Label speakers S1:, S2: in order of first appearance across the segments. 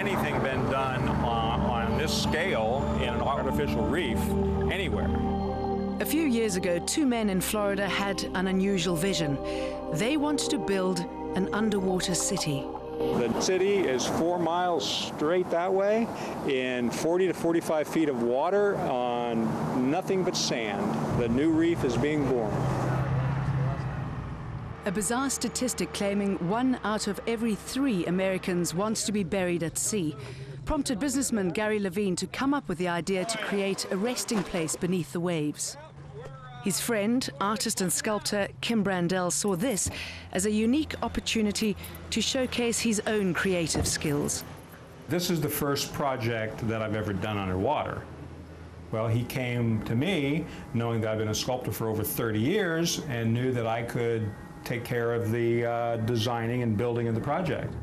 S1: anything been done on this scale in an artificial reef anywhere.
S2: A few years ago, two men in Florida had an unusual vision. They wanted to build an underwater city.
S1: The city is 4 miles straight that way in 40 to 45 feet of water on nothing but sand. The new reef is being born.
S2: A bizarre statistic claiming 1 out of every 3 Americans wants to be buried at sea prompted businessman Gary Levine to come up with the idea to create a resting place beneath the waves. His friend, artist and sculptor Kim Brandell saw this as a unique opportunity to showcase his own creative skills.
S1: This is the first project that I've ever done underwater. Well, he came to me knowing that I've been a sculptor for over 30 years and knew that I could take care of the designing and building of the project.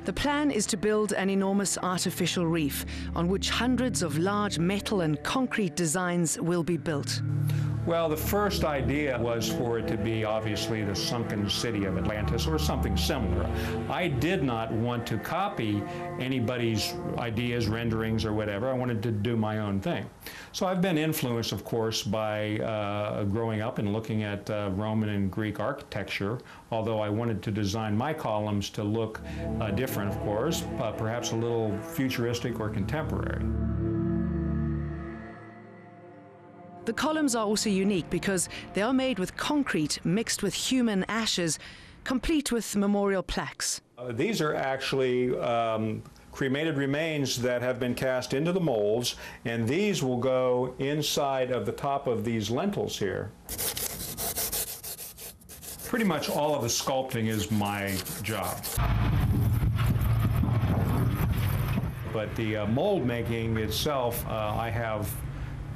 S2: The plan is to build an enormous artificial reef on which hundreds of large metal and concrete designs will be built.
S1: Well, the first idea was for it to be obviously the sunken city of Atlantis or something similar. I did not want to copy anybody's ideas, renderings, or whatever. I wanted to do my own thing. So I've been influenced, of course, by growing up and looking at Roman and Greek architecture, although I wanted to design my columns to look different, of course, perhaps a little futuristic or contemporary.
S2: The columns are also unique because they are made with concrete mixed with human ashes, complete with memorial plaques.
S1: These are actually cremated remains that have been cast into the molds, and these will go inside of the top of these lentils here. Pretty much all of the sculpting is my job. But the mold making itself, I have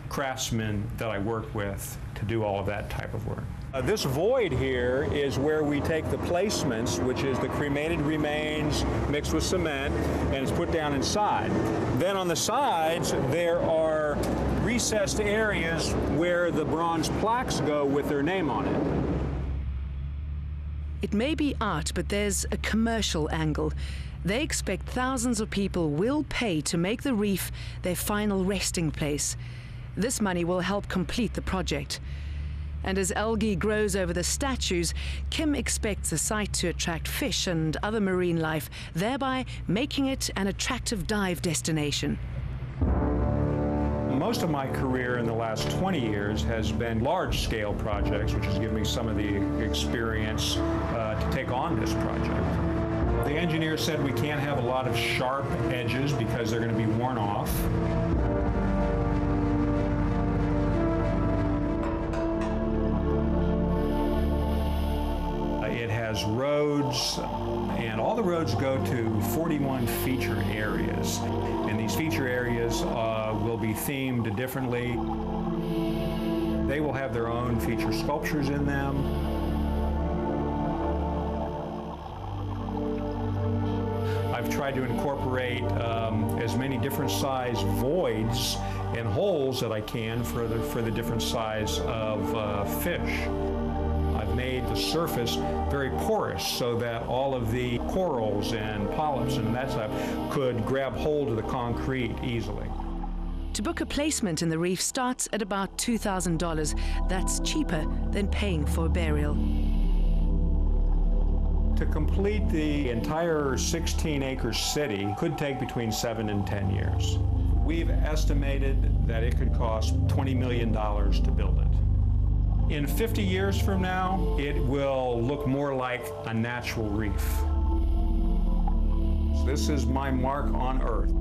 S1: craftsmen that I work with to do all of that type of work. This void here is where we take the placements, which is the cremated remains mixed with cement, and it's put down inside. Then on the sides, there are recessed areas where the bronze plaques go with their name on it.
S2: It may be art, but there's a commercial angle. They expect thousands of people will pay to make the reef their final resting place. This money will help complete the project. And as algae grows over the statues, Kim expects the site to attract fish and other marine life, thereby making it an attractive dive destination.
S1: Most of my career in the last 20 years has been large-scale projects, which has given me some of the experience to take on this project. The engineer said we can't have a lot of sharp edges because they're going to be worn off. It has roads, and all the roads go to 41 feature areas. And these feature areas will be themed differently. They will have their own feature sculptures in them. I've tried to incorporate as many different size voids and holes that I can for the different size of fish. I've made the surface very porous so that all of the corals and polyps and that stuff could grab hold of the concrete easily.
S2: To book a placement in the reef starts at about $2,000. That's cheaper than paying for a burial.
S1: To complete the entire 16-acre city could take between 7 and 10 years. We've estimated that it could cost $20 million to build it. In 50 years from now, it will look more like a natural reef. This is my mark on Earth.